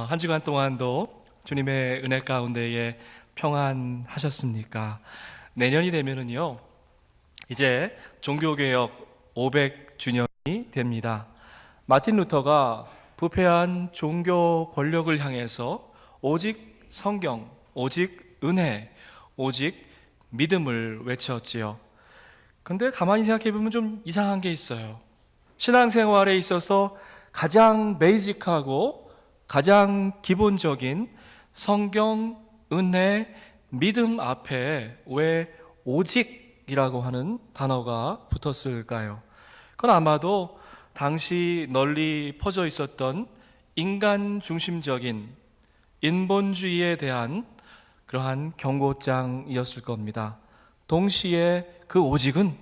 한 주간 동안도 주님의 은혜 가운데에 평안하셨습니까? 내년이 되면은요, 이제 종교개혁 500주년이 됩니다. 마틴 루터가 부패한 종교 권력을 향해서 오직 성경, 오직 은혜, 오직 믿음을 외쳤지요. 근데 가만히 생각해 보면 좀 이상한 게 있어요. 신앙생활에 있어서 가장 베이직하고 가장 기본적인 성경, 은혜, 믿음 앞에 왜 오직이라고 하는 단어가 붙었을까요? 그건 아마도 당시 널리 퍼져 있었던 인간 중심적인 인본주의에 대한 그러한 경고장이었을 겁니다. 동시에 그 오직은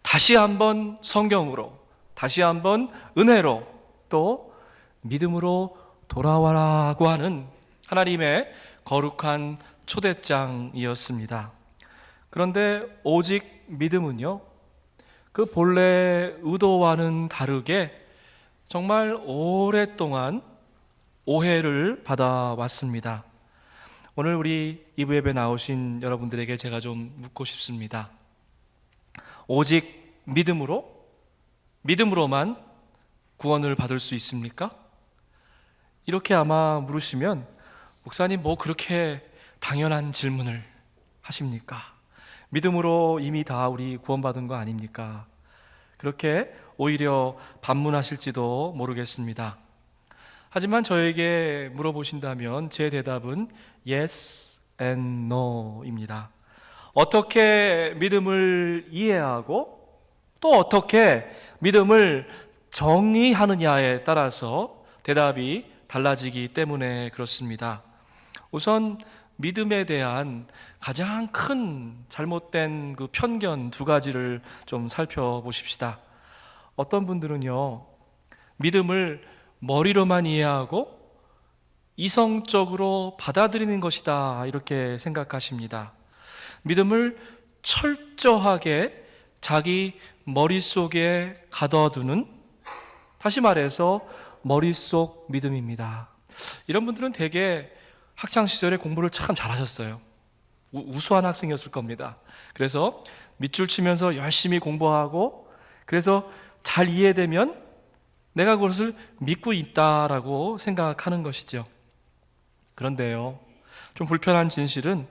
다시 한번 성경으로, 다시 한번 은혜로, 또 믿음으로 돌아와라고 하는 하나님의 거룩한 초대장이었습니다. 그런데 오직 믿음은요, 그 본래 의도와는 다르게 정말 오랫동안 오해를 받아왔습니다. 오늘 우리 2부 예배 나오신 여러분들에게 제가 좀 묻고 싶습니다. 오직 믿음으로만 구원을 받을 수 있습니까? 이렇게 아마 물으시면, 목사님 뭐 그렇게 당연한 질문을 하십니까? 믿음으로 이미 다 우리 구원받은 거 아닙니까? 그렇게 오히려 반문하실지도 모르겠습니다. 하지만 저에게 물어보신다면 제 대답은 yes and no입니다. 어떻게 믿음을 이해하고 또 어떻게 믿음을 정의하느냐에 따라서 대답이 달라지기 때문에 그렇습니다. 우선 믿음에 대한 가장 큰 잘못된 그 편견 두 가지를 좀 살펴보십시다. 어떤 분들은요, 믿음을 머리로만 이해하고 이성적으로 받아들이는 것이다 이렇게 생각하십니다. 믿음을 철저하게 자기 머릿속에 가둬두는, 다시 말해서 머릿속 믿음입니다. 이런 분들은 되게 학창시절에 공부를 참 잘하셨어요. 우수한 학생이었을 겁니다. 그래서 밑줄 치면서 열심히 공부하고, 그래서 잘 이해되면 내가 그것을 믿고 있다라고 생각하는 것이죠. 그런데요, 좀 불편한 진실은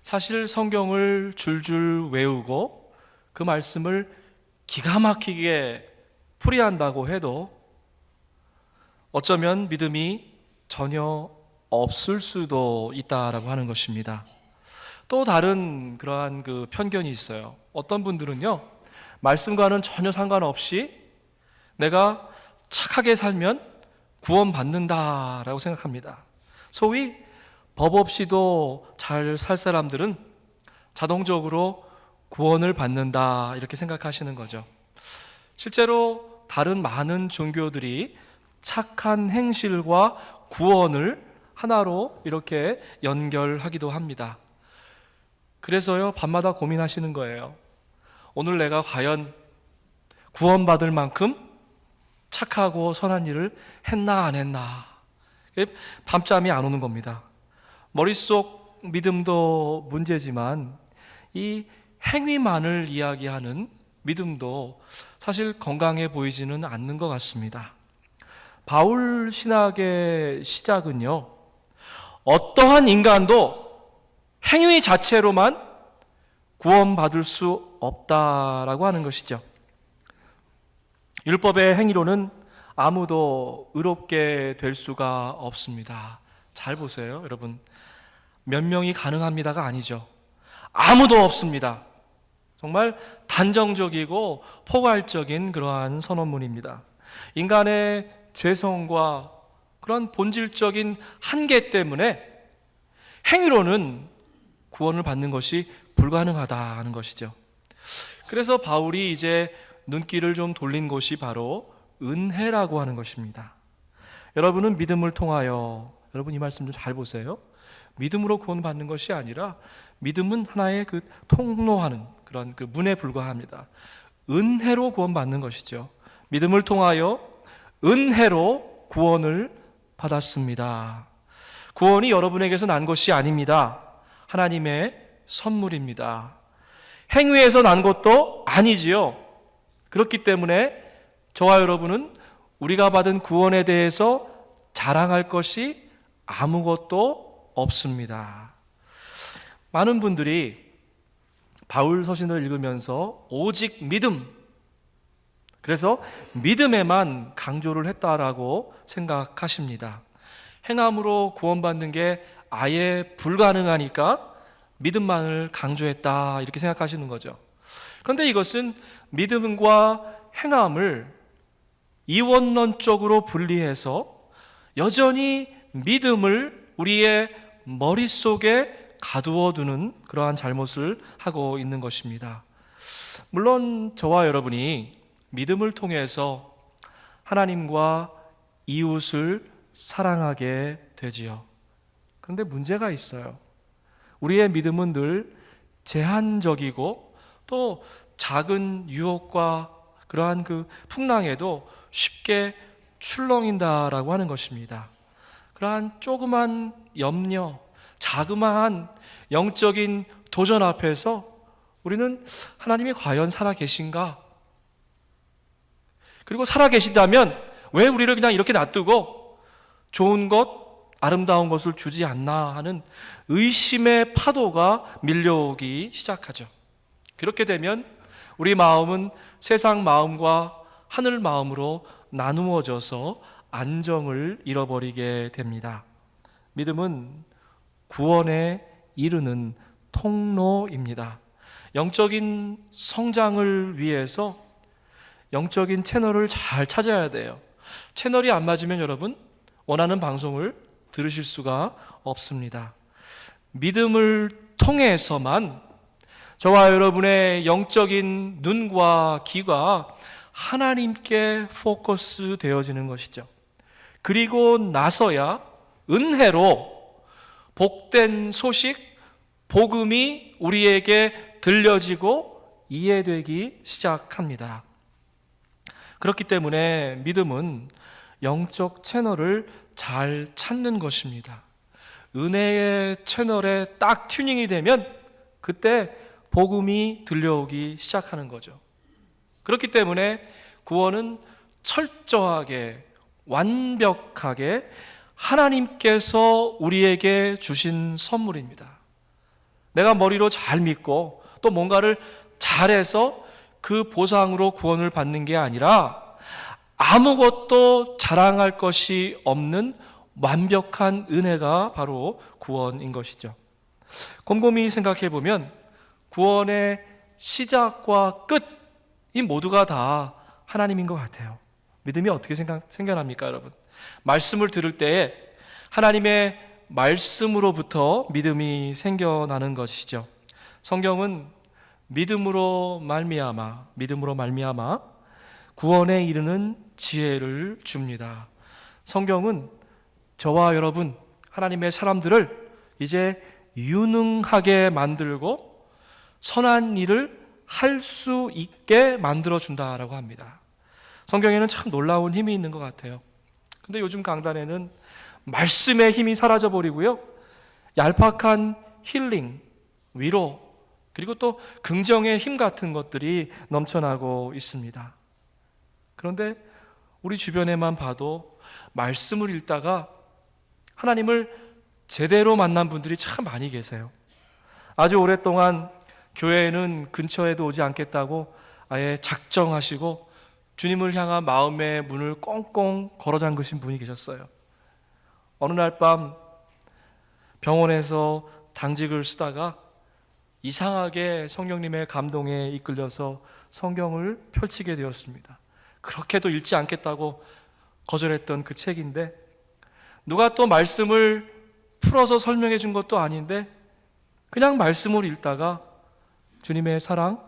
사실 성경을 줄줄 외우고 그 말씀을 기가 막히게 풀이한다고 해도 어쩌면 믿음이 전혀 없을 수도 있다라고 하는 것입니다. 또 다른 그러한 그 편견이 있어요. 어떤 분들은요, 말씀과는 전혀 상관없이 내가 착하게 살면 구원받는다라고 생각합니다. 소위 법 없이도 잘 살 사람들은 자동적으로 구원을 받는다 이렇게 생각하시는 거죠. 실제로 다른 많은 종교들이 착한 행실과 구원을 하나로 이렇게 연결하기도 합니다. 그래서요, 밤마다 고민하시는 거예요. 오늘 내가 과연 구원받을 만큼 착하고 선한 일을 했나 안 했나. 밤잠이 안 오는 겁니다. 머릿속 믿음도 문제지만 이 행위만을 이야기하는 믿음도 사실 건강해 보이지는 않는 것 같습니다. 바울 신학의 시작은요, 어떠한 인간도 행위 자체로만 구원받을 수 없다라고 하는 것이죠. 율법의 행위로는 아무도 의롭게 될 수가 없습니다. 잘 보세요, 여러분. 몇 명이 가능합니다가 아니죠. 아무도 없습니다. 정말 단정적이고 포괄적인 그러한 선언문입니다. 인간의 죄성과 그런 본질적인 한계 때문에 행위로는 구원을 받는 것이 불가능하다는 것이죠. 그래서 바울이 이제 눈길을 좀 돌린 곳이 바로 은혜라고 하는 것입니다. 여러분은 믿음을 통하여, 여러분 이 말씀 좀 잘 보세요. 믿음으로 구원받는 것이 아니라 믿음은 하나의 그 통로하는 그런 그 문에 불과합니다. 은혜로 구원받는 것이죠. 믿음을 통하여 은혜로 구원을 받았습니다. 구원이 여러분에게서 난 것이 아닙니다. 하나님의 선물입니다. 행위에서 난 것도 아니지요. 그렇기 때문에 저와 여러분은 우리가 받은 구원에 대해서 자랑할 것이 아무것도 없습니다. 많은 분들이 바울 서신을 읽으면서 오직 믿음, 그래서 믿음에만 강조를 했다라고 생각하십니다. 행함으로 구원받는 게 아예 불가능하니까 믿음만을 강조했다 이렇게 생각하시는 거죠. 그런데 이것은 믿음과 행함을 이원론적으로 분리해서 여전히 믿음을 우리의 머릿속에 가두어 두는 그러한 잘못을 하고 있는 것입니다. 물론 저와 여러분이 믿음을 통해서 하나님과 이웃을 사랑하게 되지요. 그런데 문제가 있어요. 우리의 믿음은 늘 제한적이고 또 작은 유혹과 그러한 그 풍랑에도 쉽게 출렁인다라고 하는 것입니다. 그러한 조그만 염려, 자그마한 영적인 도전 앞에서 우리는 하나님이 과연 살아계신가? 그리고 살아계시다면 왜 우리를 그냥 이렇게 놔두고 좋은 것, 아름다운 것을 주지 않나 하는 의심의 파도가 밀려오기 시작하죠. 그렇게 되면 우리 마음은 세상 마음과 하늘 마음으로 나누어져서 안정을 잃어버리게 됩니다. 믿음은 구원에 이르는 통로입니다. 영적인 성장을 위해서 영적인 채널을 잘 찾아야 돼요. 채널이 안 맞으면 여러분 원하는 방송을 들으실 수가 없습니다. 믿음을 통해서만 저와 여러분의 영적인 눈과 귀가 하나님께 포커스 되어지는 것이죠. 그리고 나서야 은혜로 복된 소식, 복음이 우리에게 들려지고 이해되기 시작합니다. 그렇기 때문에 믿음은 영적 채널을 잘 찾는 것입니다. 은혜의 채널에 딱 튜닝이 되면 그때 복음이 들려오기 시작하는 거죠. 그렇기 때문에 구원은 철저하게 완벽하게 하나님께서 우리에게 주신 선물입니다. 내가 머리로 잘 믿고 또 뭔가를 잘해서 그 보상으로 구원을 받는 게 아니라 아무것도 자랑할 것이 없는 완벽한 은혜가 바로 구원인 것이죠. 곰곰이 생각해 보면 구원의 시작과 끝, 이 모두가 다 하나님인 것 같아요. 믿음이 어떻게 생겨납니까, 여러분? 말씀을 들을 때에 하나님의 말씀으로부터 믿음이 생겨나는 것이죠. 성경은 믿음으로 말미암아 구원에 이르는 지혜를 줍니다. 성경은 저와 여러분 하나님의 사람들을 이제 유능하게 만들고 선한 일을 할 수 있게 만들어준다라고 합니다. 성경에는 참 놀라운 힘이 있는 것 같아요. 근데 요즘 강단에는 말씀의 힘이 사라져버리고요, 얄팍한 힐링, 위로, 그리고 또 긍정의 힘 같은 것들이 넘쳐나고 있습니다. 그런데 우리 주변에만 봐도 말씀을 읽다가 하나님을 제대로 만난 분들이 참 많이 계세요. 아주 오랫동안 교회에는 근처에도 오지 않겠다고 아예 작정하시고 주님을 향한 마음의 문을 꽁꽁 걸어 잠그신 분이 계셨어요. 어느 날 밤 병원에서 당직을 쓰다가 이상하게 성령님의 감동에 이끌려서 성경을 펼치게 되었습니다. 그렇게도 읽지 않겠다고 거절했던 그 책인데, 누가 또 말씀을 풀어서 설명해 준 것도 아닌데 그냥 말씀을 읽다가 주님의 사랑,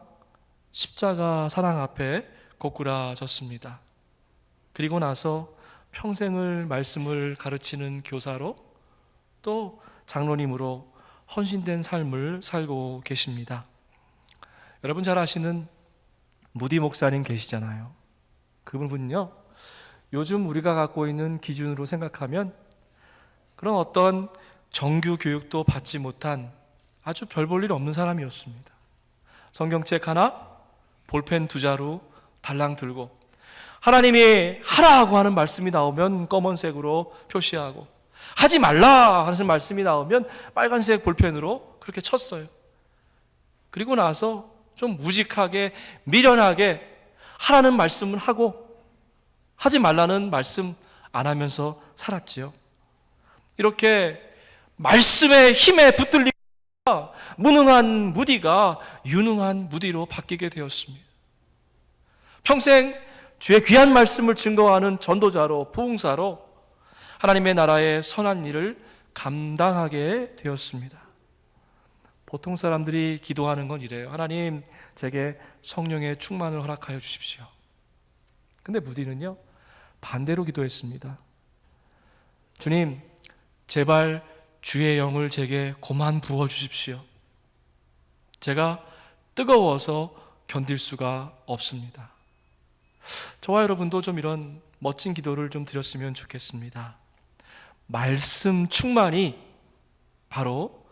십자가 사랑 앞에 고꾸라졌습니다. 그리고 나서 평생을 말씀을 가르치는 교사로 또 장로님으로 헌신된 삶을 살고 계십니다. 여러분 잘 아시는 무디 목사님 계시잖아요. 그분은요, 요즘 우리가 갖고 있는 기준으로 생각하면 그런 어떤 정규 교육도 받지 못한 아주 별 볼 일 없는 사람이었습니다. 성경책 하나, 볼펜 두 자루 달랑 들고 하나님이 하라고 하는 말씀이 나오면 검은색으로 표시하고 하지 말라 하는 말씀이 나오면 빨간색 볼펜으로 그렇게 쳤어요. 그리고 나서 좀 무직하게 미련하게 하라는 말씀을 하고 하지 말라는 말씀 안 하면서 살았지요. 이렇게 말씀의 힘에 붙들리고 무능한 무디가 유능한 무디로 바뀌게 되었습니다. 평생 주의 귀한 말씀을 증거하는 전도자로, 부흥사로 하나님의 나라의 선한 일을 감당하게 되었습니다. 보통 사람들이 기도하는 건 이래요. 하나님, 제게 성령의 충만을 허락하여 주십시오. 근데 무디는요, 반대로 기도했습니다. 주님, 제발 주의 영을 제게 고만 부어 주십시오. 제가 뜨거워서 견딜 수가 없습니다. 저와 여러분도 좀 이런 멋진 기도를 좀 드렸으면 좋겠습니다. 말씀 충만이 바로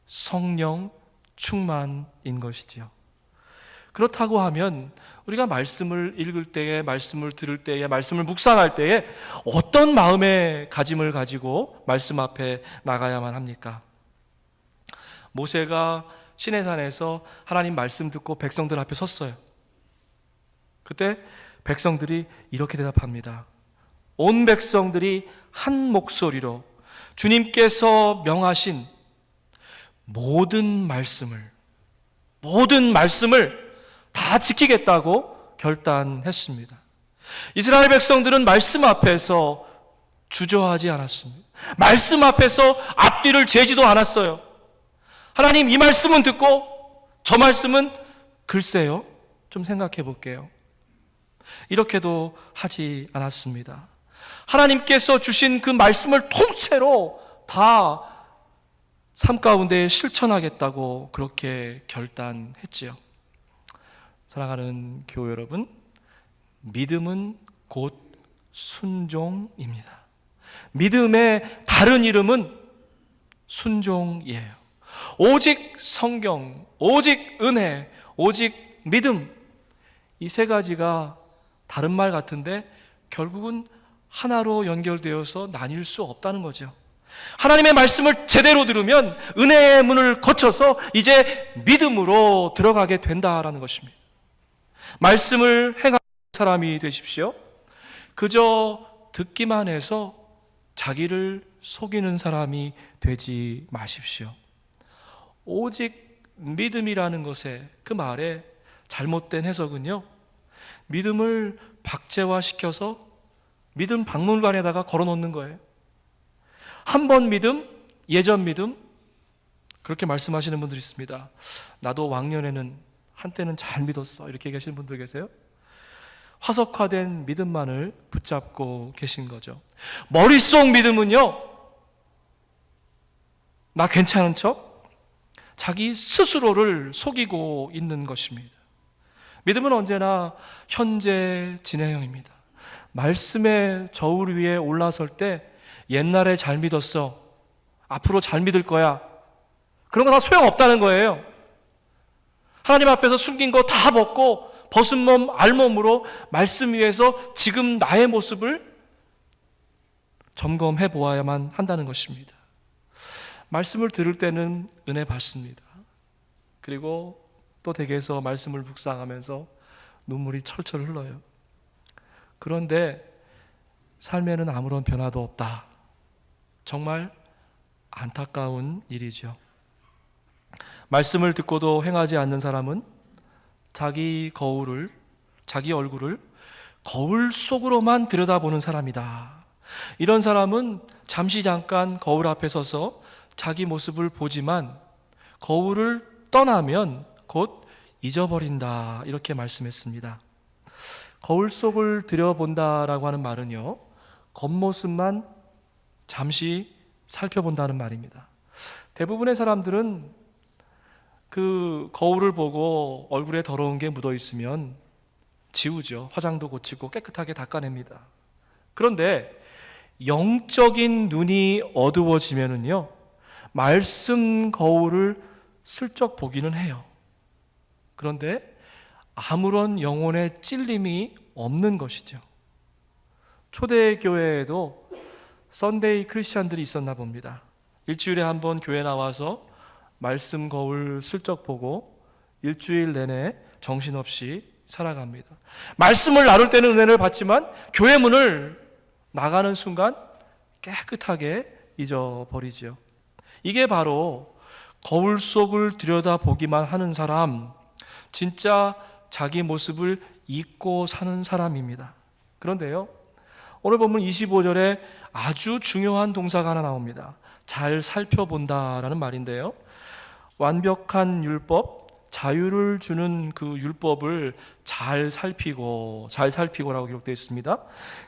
성령 충만인 것이지요. 그렇다고 하면 우리가 말씀을 읽을 때에, 말씀을 들을 때에, 말씀을 묵상할 때에 어떤 마음의 가짐을 가지고 말씀 앞에 나가야만 합니까? 모세가 시내산에서 하나님 말씀 듣고 백성들 앞에 섰어요. 그때 백성들이 이렇게 대답합니다. 온 백성들이 한 목소리로 주님께서 명하신 모든 말씀을 다 지키겠다고 결단했습니다. 이스라엘 백성들은 말씀 앞에서 주저하지 않았습니다. 말씀 앞에서 앞뒤를 재지도 않았어요. 하나님, 이 말씀은 듣고 저 말씀은 글쎄요, 좀 생각해 볼게요. 이렇게도 하지 않았습니다. 하나님께서 주신 그 말씀을 통째로 다 삶 가운데 실천하겠다고 그렇게 결단했지요. 사랑하는 교회 여러분, 믿음은 곧 순종입니다. 믿음의 다른 이름은 순종이에요. 오직 성경, 오직 은혜, 오직 믿음, 이 세 가지가 다른 말 같은데 결국은 하나로 연결되어서 나뉠 수 없다는 거죠. 하나님의 말씀을 제대로 들으면 은혜의 문을 거쳐서 이제 믿음으로 들어가게 된다라는 것입니다. 말씀을 행하는 사람이 되십시오. 그저 듣기만 해서 자기를 속이는 사람이 되지 마십시오. 오직 믿음이라는 것에, 그 말에 잘못된 해석은요, 믿음을 박제화시켜서 믿음 박물관에다가 걸어놓는 거예요. 한 번 믿음, 예전 믿음, 그렇게 말씀하시는 분들이 있습니다. 나도 왕년에는 한때는 잘 믿었어, 이렇게 얘기하시는 분들 계세요. 화석화된 믿음만을 붙잡고 계신 거죠. 머릿속 믿음은요, 나 괜찮은 척 자기 스스로를 속이고 있는 것입니다. 믿음은 언제나 현재 진행형입니다. 말씀의 저울 위에 올라설 때 옛날에 잘 믿었어, 앞으로 잘 믿을 거야, 그런 거 다 소용없다는 거예요. 하나님 앞에서 숨긴 거 다 벗고 벗은 몸 알몸으로 말씀 위에서 지금 나의 모습을 점검해 보아야만 한다는 것입니다. 말씀을 들을 때는 은혜 받습니다. 그리고 또 댁에서 말씀을 묵상하면서 눈물이 철철 흘러요. 그런데 삶에는 아무런 변화도 없다. 정말 안타까운 일이죠. 말씀을 듣고도 행하지 않는 사람은 자기 얼굴을 거울 속으로만 들여다보는 사람이다. 이런 사람은 잠시 잠깐 거울 앞에 서서 자기 모습을 보지만 거울을 떠나면 곧 잊어버린다, 이렇게 말씀했습니다. 거울 속을 들여본다라고 하는 말은요, 겉모습만 잠시 살펴본다는 말입니다. 대부분의 사람들은 그 거울을 보고 얼굴에 더러운 게 묻어 있으면 지우죠. 화장도 고치고 깨끗하게 닦아냅니다. 그런데 영적인 눈이 어두워지면은요, 말씀 거울을 슬쩍 보기는 해요. 그런데 아무런 영혼의 찔림이 없는 것이죠. 초대교회에도 썬데이 크리스찬들이 있었나 봅니다. 일주일에 한 번 교회 나와서 말씀 거울 슬쩍 보고 일주일 내내 정신없이 살아갑니다. 말씀을 나눌 때는 은혜를 받지만 교회 문을 나가는 순간 깨끗하게 잊어버리지요. 이게 바로 거울 속을 들여다보기만 하는 사람, 진짜 자기 모습을 잊고 사는 사람입니다. 그런데요, 오늘 보면 25절에 아주 중요한 동사가 하나 나옵니다. 잘 살펴본다라는 말인데요, 완벽한 율법, 자유를 주는 그 율법을 잘 살피고라고 기록되어 있습니다.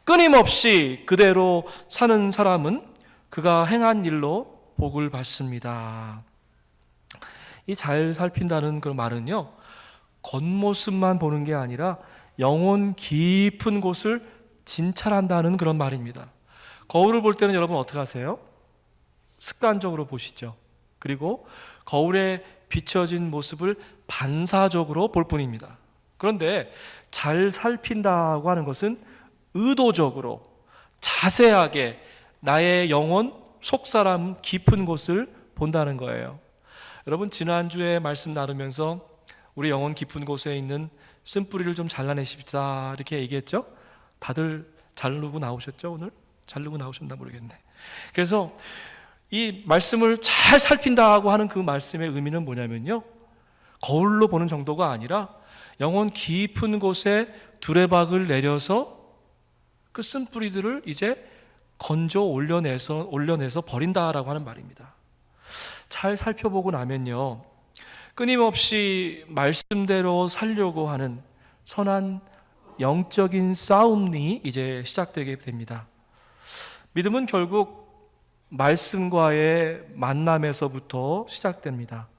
끊임없이 그대로 사는 사람은 그가 행한 일로 복을 받습니다. 이 잘 살핀다는 그 말은요, 겉모습만 보는 게 아니라 영혼 깊은 곳을 진찰한다는 그런 말입니다. 거울을 볼 때는 여러분 어떻게 하세요? 습관적으로 보시죠. 그리고 거울에 비춰진 모습을 반사적으로 볼 뿐입니다. 그런데 잘 살핀다고 하는 것은 의도적으로 자세하게 나의 영혼 속사람 깊은 곳을 본다는 거예요. 여러분, 지난주에 말씀 나누면서 우리 영혼 깊은 곳에 있는 쓴뿌리를 좀 잘라내십시다 이렇게 얘기했죠? 다들 자르고 나오셨죠? 오늘? 자르고 나오셨나 모르겠네. 그래서 이 말씀을 잘 살핀다고 하는 그 말씀의 의미는 뭐냐면요, 거울로 보는 정도가 아니라 영혼 깊은 곳에 두레박을 내려서 그 쓴뿌리들을 이제 건져 올려내서 버린다라고 하는 말입니다. 잘 살펴보고 나면요, 끊임없이 말씀대로 살려고 하는 선한 영적인 싸움이 이제 시작되게 됩니다. 믿음은 결국 말씀과의 만남에서부터 시작됩니다.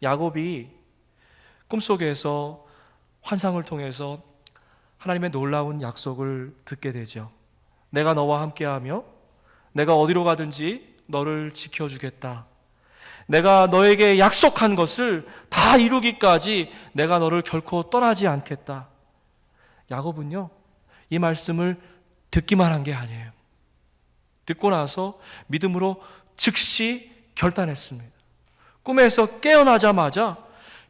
야곱이 꿈속에서 환상을 통해서 하나님의 놀라운 약속을 듣게 되죠. 내가 너와 함께하며 내가 어디로 가든지 너를 지켜주겠다. 내가 너에게 약속한 것을 다 이루기까지 내가 너를 결코 떠나지 않겠다. 야곱은요, 이 말씀을 듣기만 한 게 아니에요. 듣고 나서 믿음으로 즉시 결단했습니다. 꿈에서 깨어나자마자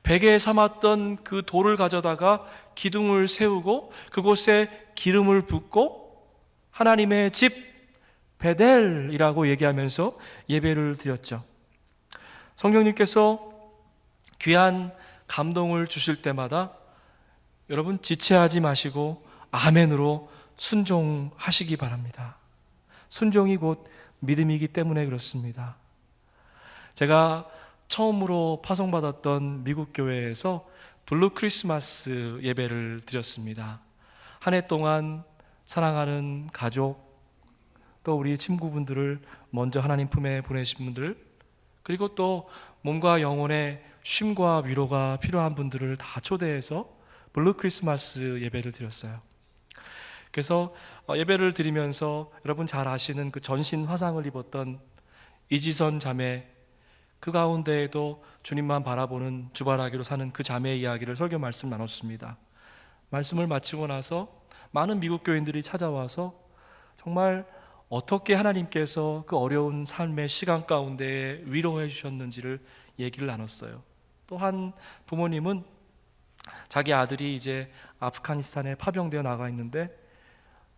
베개에 삼았던 그 돌을 가져다가 기둥을 세우고 그곳에 기름을 붓고 하나님의 집 베델이라고 얘기하면서 예배를 드렸죠. 성령님께서 귀한 감동을 주실 때마다 여러분 지체하지 마시고 아멘으로 순종하시기 바랍니다. 순종이 곧 믿음이기 때문에 그렇습니다. 제가 처음으로 파송받았던 미국 교회에서 블루 크리스마스 예배를 드렸습니다. 한 해 동안 사랑하는 가족, 또 우리 친구분들을 먼저 하나님 품에 보내신 분들, 그리고 또 몸과 영혼의 쉼과 위로가 필요한 분들을 다 초대해서 블루 크리스마스 예배를 드렸어요. 그래서 예배를 드리면서 여러분 잘 아시는 그 전신 화상을 입었던 이지선 자매, 그 가운데에도 주님만 바라보는 주바라기로 사는 그 자매의 이야기를 설교 말씀 나눴습니다. 말씀을 마치고 나서 많은 미국 교인들이 찾아와서 정말 어떻게 하나님께서 그 어려운 삶의 시간 가운데 위로해 주셨는지를 얘기를 나눴어요. 또 한 부모님은 자기 아들이 이제 아프가니스탄에 파병되어 나가 있는데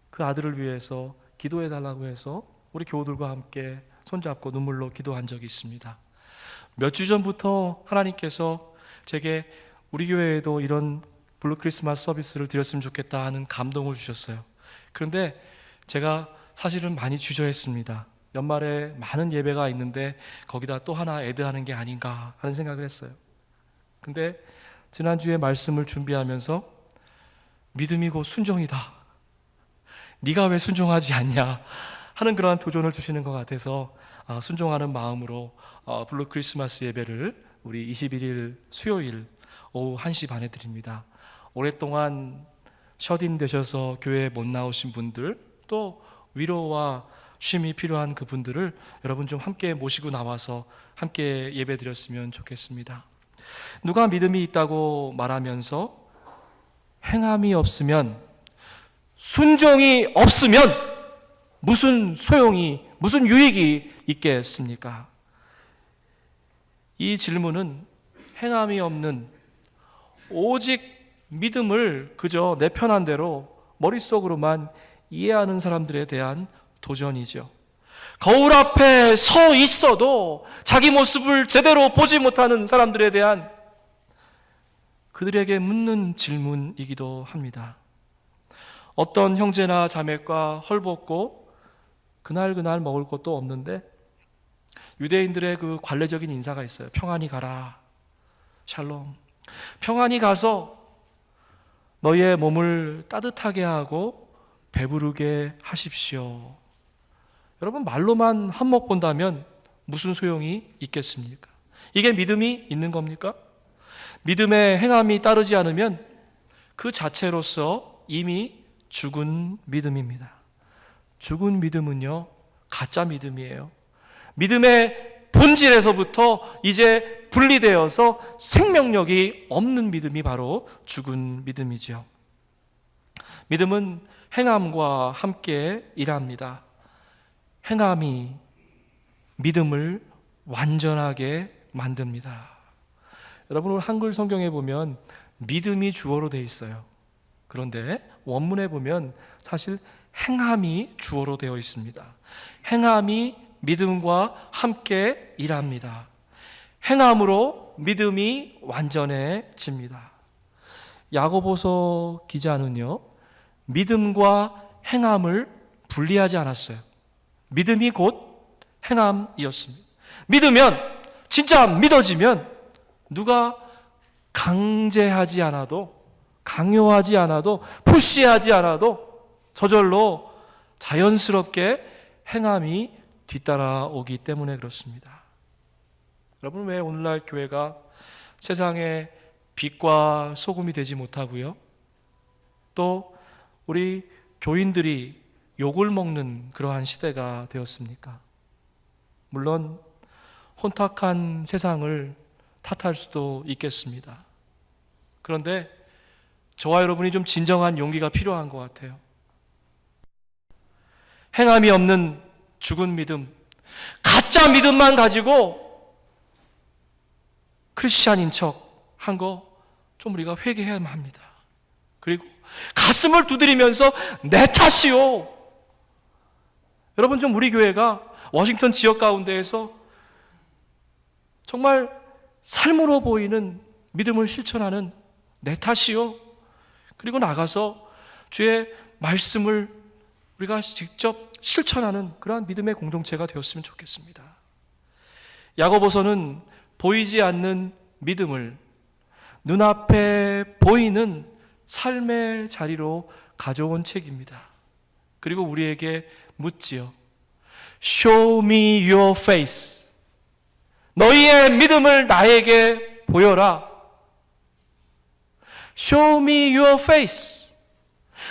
그 아들을 위해서 기도해 달라고 해서 우리 교우들과 함께 손잡고 눈물로 기도한 적이 있습니다. 몇 주 전부터 하나님께서 제게 우리 교회에도 이런 블루 크리스마스 서비스를 드렸으면 좋겠다 하는 감동을 주셨어요. 그런데 제가 사실은 많이 주저했습니다. 연말에 많은 예배가 있는데 거기다 또 하나 애드하는 게 아닌가 하는 생각을 했어요. 근데 지난주에 말씀을 준비하면서 믿음이 곧 순종이다, 네가 왜 순종하지 않냐 하는 그러한 도전을 주시는 것 같아서 순종하는 마음으로 블루 크리스마스 예배를 우리 21일 수요일 오후 1시 반에 드립니다. 오랫동안 셧인 되셔서 교회에 못 나오신 분들, 또 위로와 쉼이 필요한 그분들을 여러분 좀 함께 모시고 나와서 함께 예배드렸으면 좋겠습니다. 누가 믿음이 있다고 말하면서 행함이 없으면, 순종이 없으면 무슨 소용이, 무슨 유익이 있겠습니까? 이 질문은 행함이 없는, 오직 믿음을 그저 내 편한 대로 머릿속으로만 이해하는 사람들에 대한 도전이죠. 거울 앞에 서 있어도 자기 모습을 제대로 보지 못하는 사람들에 대한 그들에게 묻는 질문이기도 합니다. 어떤 형제나 자매가 헐벗고 그날 먹을 것도 없는데 유대인들의 그 관례적인 인사가 있어요. 평안히 가라. 샬롬. 평안히 가서 너희의 몸을 따뜻하게 하고 배부르게 하십시오. 여러분, 말로만 한몫 본다면 무슨 소용이 있겠습니까? 이게 믿음이 있는 겁니까? 믿음의 행함이 따르지 않으면 그 자체로서 이미 죽은 믿음입니다. 죽은 믿음은요, 가짜 믿음이에요. 믿음의 본질에서부터 이제 분리되어서 생명력이 없는 믿음이 바로 죽은 믿음이죠. 믿음은 행함과 함께 일합니다. 행함이 믿음을 완전하게 만듭니다. 여러분, 오늘 한글 성경에 보면 믿음이 주어로 되어 있어요. 그런데 원문에 보면 사실 행함이 주어로 되어 있습니다. 행함이 믿음과 함께 일합니다. 행함으로 믿음이 완전해집니다. 야고보서 기자는요, 믿음과 행함을 분리하지 않았어요. 믿음이 곧 행함이었습니다. 믿으면, 진짜 믿어지면 누가 강제하지 않아도, 강요하지 않아도, 푸시하지 않아도 저절로 자연스럽게 행함이 뒤따라오기 때문에 그렇습니다. 여러분, 왜 오늘날 교회가 세상의 빛과 소금이 되지 못하고요, 또 우리 교인들이 욕을 먹는 그러한 시대가 되었습니까? 물론 혼탁한 세상을 탓할 수도 있겠습니다. 그런데 저와 여러분이 좀 진정한 용기가 필요한 것 같아요. 행함이 없는 죽은 믿음, 가짜 믿음만 가지고 크리스찬인 척 한 거 좀 우리가 회개해야만 합니다. 그리고 가슴을 두드리면서 내 탓이요. 여러분, 좀 우리 교회가 워싱턴 지역 가운데에서 정말 삶으로 보이는 믿음을 실천하는 내 탓이요. 그리고 나가서 주의 말씀을 우리가 직접 실천하는 그러한 믿음의 공동체가 되었으면 좋겠습니다. 야고보서는 보이지 않는 믿음을 눈앞에 보이는 삶의 자리로 가져온 책입니다. 그리고 우리에게 묻지요. Show me your face. 너희의 믿음을 나에게 보여라. Show me your face.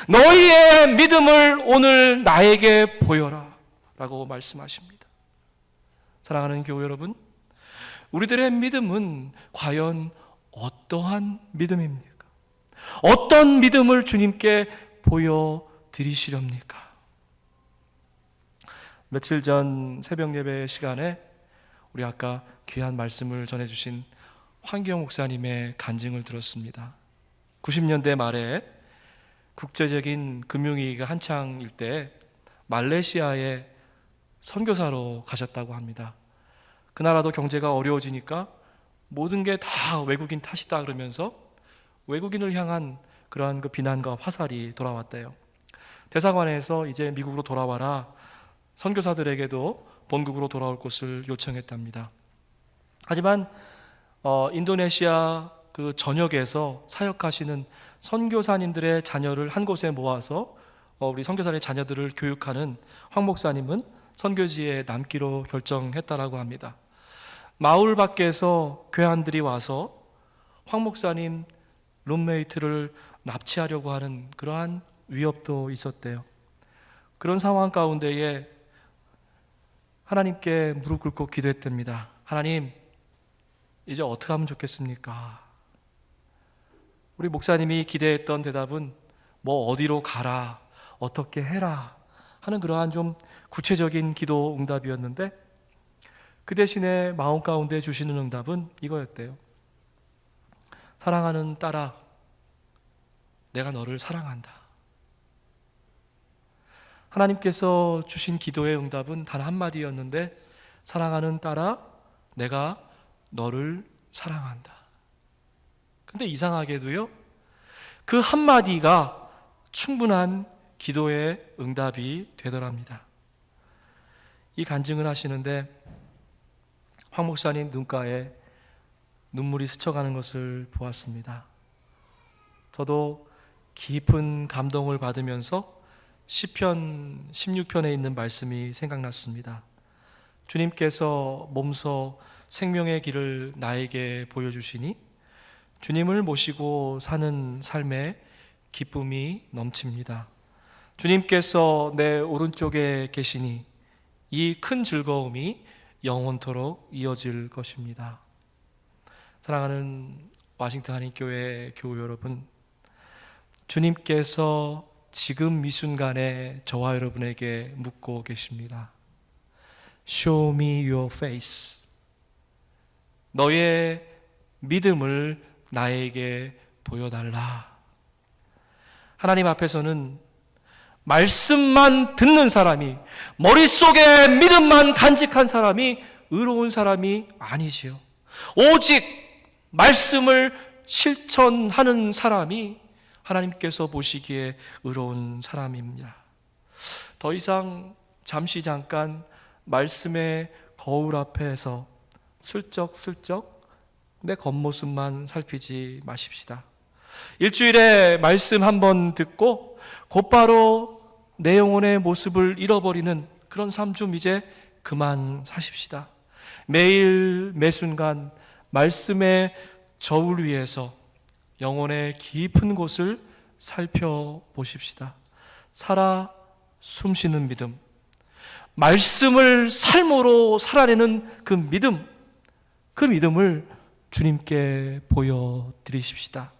너희의 믿음을 오늘 나에게 보여라 라고 말씀하십니다. 사랑하는 교회 여러분, 우리들의 믿음은 과연 어떠한 믿음입니까? 어떤 믿음을 주님께 보여드리시렵니까? 며칠 전 새벽 예배 시간에 우리 아까 귀한 말씀을 전해주신 황기영 목사님의 간증을 들었습니다. 90년대 말에 국제적인 금융위기가 한창일 때 말레이시아에 선교사로 가셨다고 합니다. 그 나라도 경제가 어려워지니까 모든 게 다 외국인 탓이다 그러면서 외국인을 향한 그러한 그 비난과 화살이 돌아왔대요. 대사관에서 이제 미국으로 돌아와라, 선교사들에게도 본국으로 돌아올 것을 요청했답니다. 하지만 인도네시아 그 전역에서 사역하시는 선교사님들의 자녀를 한 곳에 모아서 우리 선교사의 자녀들을 교육하는 황 목사님은 선교지에 남기로 결정했다라고 합니다. 마을 밖에서 괴한들이 와서 황 목사님 룸메이트를 납치하려고 하는 그러한 위협도 있었대요. 그런 상황 가운데에 하나님께 무릎 꿇고 기도했답니다. 하나님, 이제 어떻게 하면 좋겠습니까? 우리 목사님이 기대했던 대답은 뭐 어디로 가라, 어떻게 해라 하는 그러한 좀 구체적인 기도 응답이었는데, 그 대신에 마음 가운데 주시는 응답은 이거였대요. 사랑하는 딸아, 내가 너를 사랑한다. 하나님께서 주신 기도의 응답은 단 한마디였는데, 사랑하는 딸아, 내가 너를 사랑한다. 근데 이상하게도요, 그 한마디가 충분한 기도의 응답이 되더랍니다. 이 간증을 하시는데 황 목사님 눈가에 눈물이 스쳐가는 것을 보았습니다. 저도 깊은 감동을 받으면서 시편 16편에 있는 말씀이 생각났습니다. 주님께서 몸소 생명의 길을 나에게 보여주시니 주님을 모시고 사는 삶에 기쁨이 넘칩니다. 주님께서 내 오른쪽에 계시니 이 큰 즐거움이 영원토록 이어질 것입니다. 사랑하는 워싱턴 한인교회 교우 여러분, 주님께서 지금 이 순간에 저와 여러분에게 묻고 계십니다. Show me your face. 너의 믿음을 나에게 보여달라. 하나님 앞에서는 말씀만 듣는 사람이, 머릿속에 믿음만 간직한 사람이 의로운 사람이 아니지요. 오직 말씀을 실천하는 사람이 하나님께서 보시기에 의로운 사람입니다. 더 이상 잠깐 말씀의 거울 앞에서 슬쩍슬쩍 내 겉모습만 살피지 마십시다. 일주일에 말씀 한 번 듣고 곧바로 내 영혼의 모습을 잃어버리는 그런 삶 좀 이제 그만 사십시다. 매일 매순간 말씀의 저울 위에서 영혼의 깊은 곳을 살펴보십시다. 살아 숨쉬는 믿음, 말씀을 삶으로 살아내는 그 믿음을 주님께 보여드리십시다.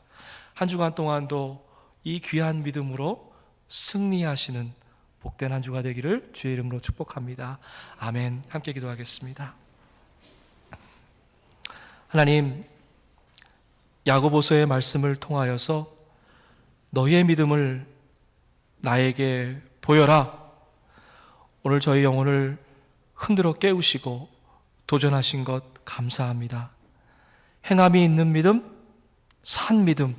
한 주간 동안도 이 귀한 믿음으로 승리하시는 복된 한 주가 되기를 주의 이름으로 축복합니다. 아멘. 함께 기도하겠습니다. 하나님, 야고보서의 말씀을 통하여서 너희의 믿음을 나에게 보여라. 오늘 저희 영혼을 흔들어 깨우시고 도전하신 것 감사합니다. 행함이 있는 믿음, 산 믿음,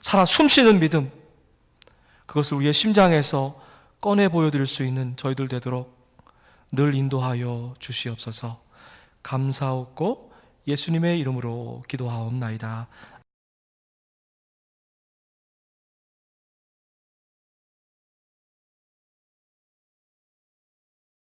살아 숨쉬는 믿음, 그것을 우리의 심장에서 꺼내 보여드릴 수 있는 저희들 되도록 늘 인도하여 주시옵소서. 감사하고 예수님의 이름으로 기도하옵나이다.